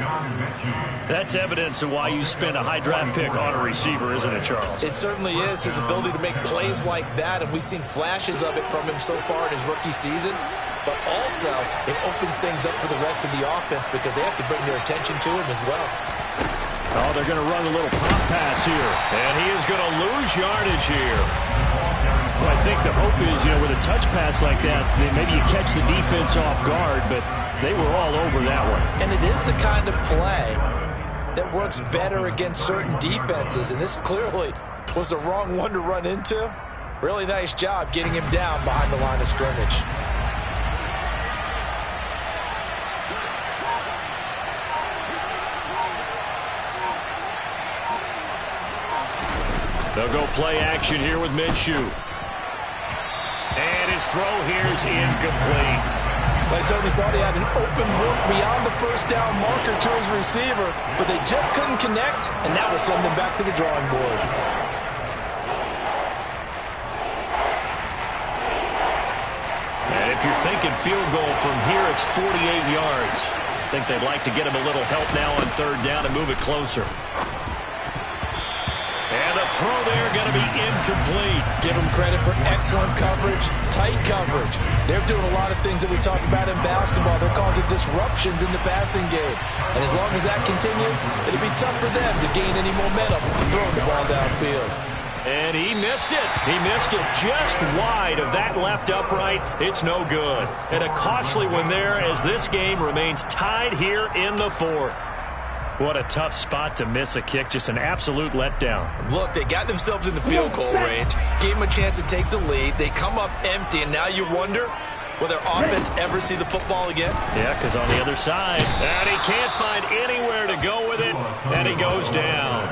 That's evidence of why you spend a high draft pick on a receiver, isn't it, Charles? It certainly is. His ability to make plays like that, and we've seen flashes of it from him so far in his rookie season. But also, it opens things up for the rest of the offense because they have to bring their attention to him as well. Oh, they're going to run a little pop pass here. And he is going to lose yardage here. Well, I think the hope is, with a touch pass like that, maybe you catch the defense off guard, but they were all over that one. And it is the kind of play that works better against certain defenses, and this clearly was the wrong one to run into. Really nice job getting him down behind the line of scrimmage. They'll go play action here with Minshew. And his throw here is incomplete. They certainly thought he had an open look beyond the first down marker to his receiver, but they just couldn't connect, and that will send them back to the drawing board. And if you're thinking field goal from here, it's 48 yards. I think they'd like to get him a little help now on 3rd down and move it closer. And the throw there going to be incomplete. Give them credit for excellent coverage, tight coverage. They're doing a lot of things that we talk about in basketball. They're causing disruptions in the passing game. And as long as that continues, it'll be tough for them to gain any momentum throwing the ball downfield. And he missed it. He missed it just wide of that left upright. It's no good. And a costly one there as this game remains tied here in the 4th. What a tough spot to miss a kick. Just an absolute letdown. Look, they got themselves in the field goal range, gave them a chance to take the lead. They come up empty, and now you wonder, will their offense ever see the football again? Yeah, because on the other side, and he can't find anywhere to go with it, and he goes down.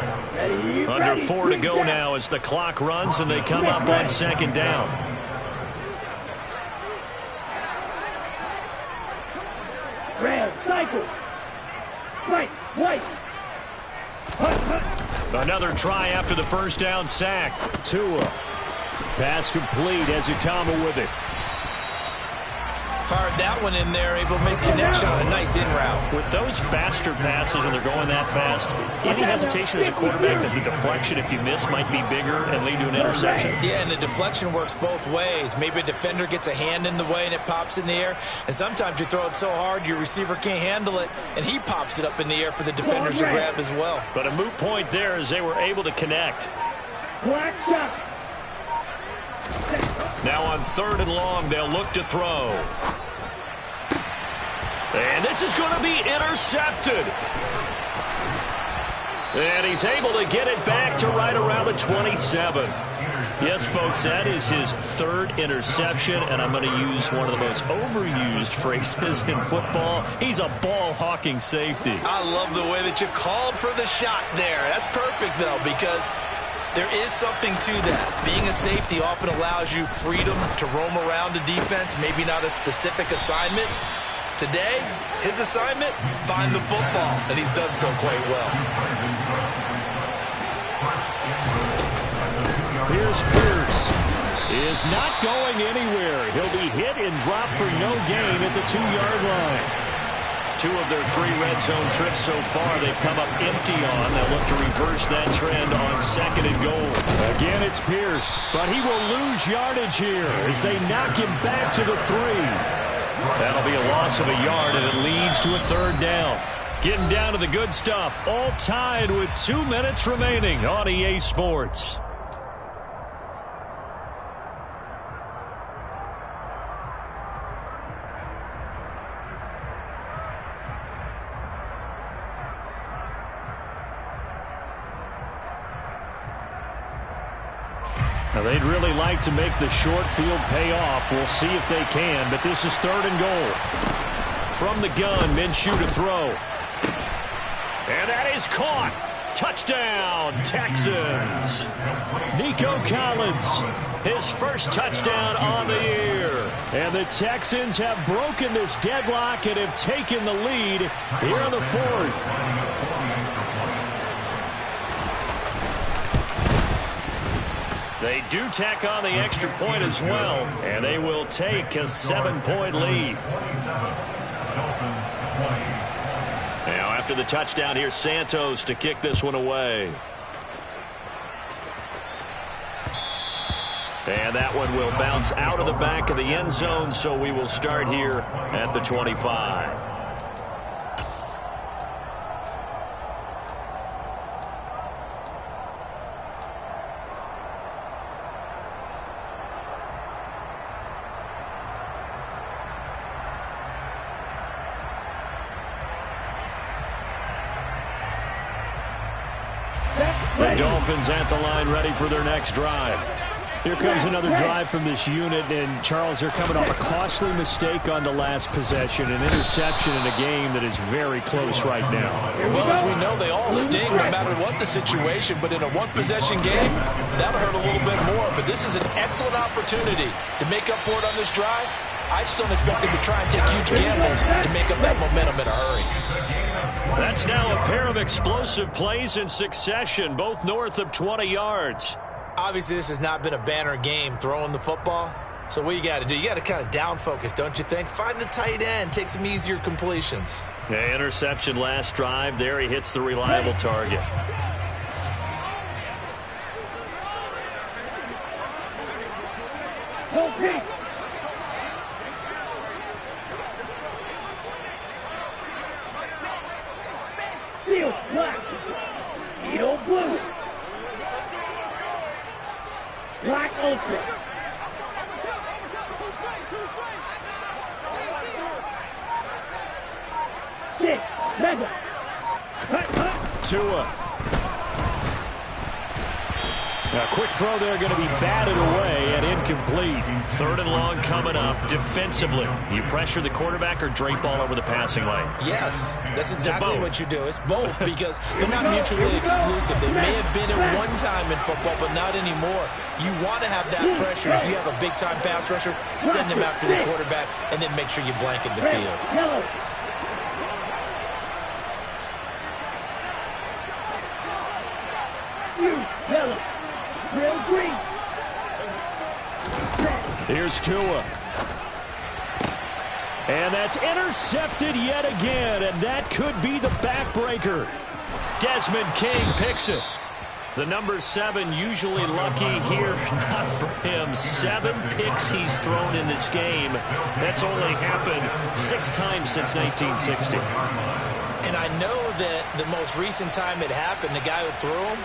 Under 4 to go now as the clock runs, and they come up on 2nd down. Red, cycle. Right, white. Another try after the first down sack. Tua. Pass complete as Ikama with it. Fired that one in there, able to make connection on a nice in route. With those faster passes and they're going that fast, any hesitation as a quarterback that the deflection, if you miss, might be bigger and lead to an interception? Yeah, and the deflection works both ways. Maybe a defender gets a hand in the way and it pops in the air. And sometimes you throw it so hard your receiver can't handle it, and he pops it up in the air for the defenders to grab as well. But a moot point there as they were able to connect. Black shot. Now on 3rd and long, they'll look to throw. And And this is going to be intercepted. And he's able to get it back to right around the 27. Yes, folks, that is his third interception, and I'm going to use one of the most overused phrases in football. He's a ball-hawking safety. I love the way that you called for the shot there. That's perfect, though, because there is something to that. Being a safety often allows you freedom to roam around the defense, maybe not a specific assignment. Today, his assignment, find the football, and he's done so quite well. Here's Pierce. Is not going anywhere. He'll be hit and dropped for no gain at the 2-yard line. 2 of their 3 red zone trips so far they've come up empty on. They'll look to reverse that trend on 2nd and goal. Again, it's Pierce, but he will lose yardage here as they knock him back to the 3. That'll be a loss of a yard, and it leads to a 3rd down. Getting down to the good stuff, all tied with 2 minutes remaining on EA Sports. Now, they'd really like to make the short field pay off. We'll see if they can, but this is 3rd and goal. From the gun, Minshew to throw. And that is caught. Touchdown, Texans. Nico Collins, his first touchdown on the year. And the Texans have broken this deadlock and have taken the lead here in the 4th. They do tack on the extra point as well, and they will take a 7-point lead. Now, after the touchdown, here's Santos to kick this one away. And that one will bounce out of the back of the end zone, so we will start here at the 25. The Dolphins at the line, ready for their next drive. Here comes another drive from this unit, and Charles, they're coming off a costly mistake on the last possession, an interception in a game that is very close right now. Well, as we know, they all sting no matter what the situation, but in a one-possession game, that'll hurt a little bit more. But this is an excellent opportunity to make up for it on this drive. I just don't expect them to try and take huge gambles to make up that momentum in a hurry. That's now a pair of explosive plays in succession, both north of 20 yards. Obviously, this has not been a banner game throwing the football. So what you got to do, you got to kind of down focus, don't you think? Find the tight end, take some easier completions. Yeah, interception last drive. There he hits the reliable target. Okay. Field black. Field blue. Black ultra. Six. Mega. Tua. Now, quick throw there, going to be batted away and incomplete. 3rd and long coming up. Defensively, you pressure the quarterback or drape all over the passing lane? Yes, that's exactly what you do. It's both because they're not mutually exclusive. They may have been at one time in football, but not anymore. You want to have that pressure. If you have a big-time pass rusher, send him after the quarterback, and then make sure you blanket the field. Yellow. Yellow. Real green. Here's Tua. And that's intercepted yet again, and that could be the backbreaker. Desmond King picks it. The number 7 usually lucky here, not for him. 7 picks he's thrown in this game. That's only happened 6 times since 1960. And I know that the most recent time it happened, the guy who threw him,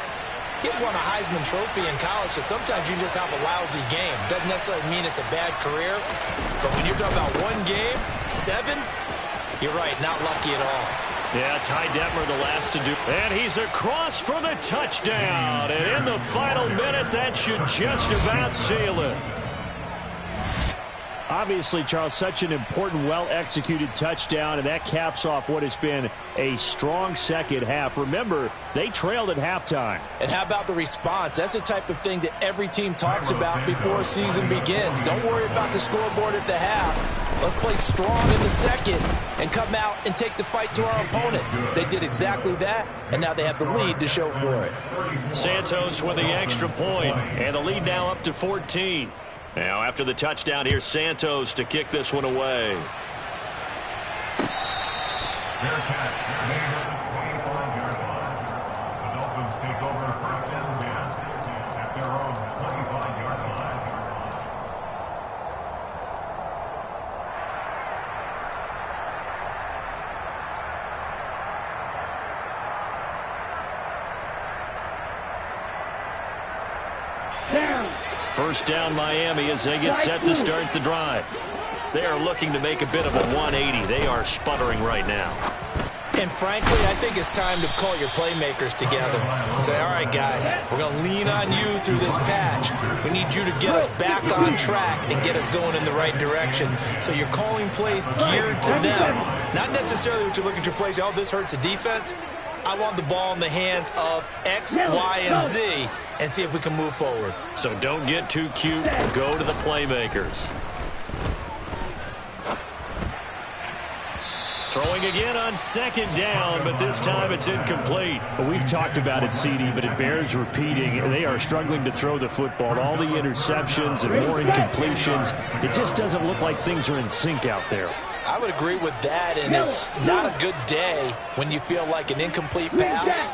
he had won a Heisman Trophy in college, so sometimes you just have a lousy game. Doesn't necessarily mean it's a bad career, but when you're talking about one game, 7, You're right, not lucky at all. Yeah, Ty Detmer the last to do. And he's across for the touchdown. And in the final minute, that should just about seal it. Obviously, Charles, such an important, well-executed touchdown, and that caps off what has been a strong second half. Remember, they trailed at halftime. And how about the response? That's the type of thing that every team talks about before a season begins. Don't worry about the scoreboard at the half. Let's play strong in the second and come out and take the fight to our opponent. They did exactly that, and now they have the lead to show for it. Santos with the extra point, and the lead now up to 14. Now, after the touchdown, here's Santos to kick this one away. The Dolphins take over first and 10 at their own 25-yard line. First down, Miami, as they get set to start the drive. They are looking to make a bit of a 180. They are sputtering right now. And frankly, I think it's time to call your playmakers together and say, all right, guys, we're going to lean on you through this patch. We need you to get us back on track and get us going in the right direction. So you're calling plays geared to them. Not necessarily what you look at your plays, oh, this hurts the defense. I want the ball in the hands of X, Y, and Z and see if we can move forward. So don't get too cute. Go to the playmakers. Throwing again on second down, but this time it's incomplete. We've talked about it, CD, but it bears repeating. They are struggling to throw the football. All the interceptions and more incompletions. It just doesn't look like things are in sync out there. I would agree with that, and it's not a good day when you feel like an incomplete pass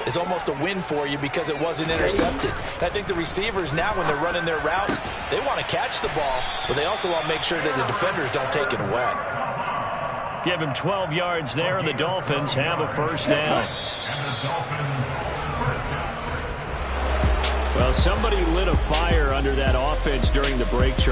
is almost a win for you because it wasn't intercepted. I think the receivers now, when they're running their routes, they want to catch the ball, but they also want to make sure that the defenders don't take it away. Give him 12 yards there, and the Dolphins have a first down. Well, somebody lit a fire under that offense during the break.